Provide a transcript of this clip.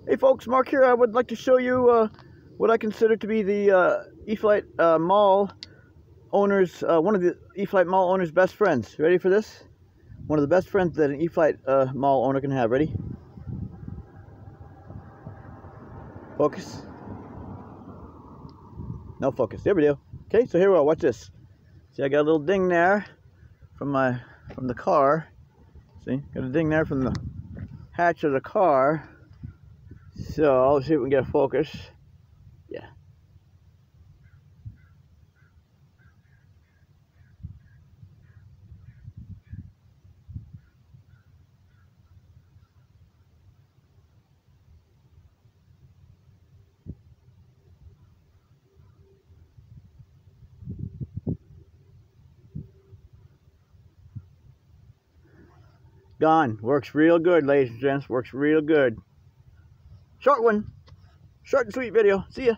Hey folks, Mark here. I would like to show you what I consider to be the Eflite Maule owners, one of the Eflite Maule owner's best friends. Ready for this? One of the best friends that an Eflite Maule owner can have. Ready? Focus. No focus. There we go. Okay, so here we are. Watch this. See, I got a little ding there from the car. See, got a ding there from the hatch of the car. So I'll see if we can get a focus. Yeah. Gone. Works real good, ladies and gents. Works real good. Short one. Short and sweet video. See ya.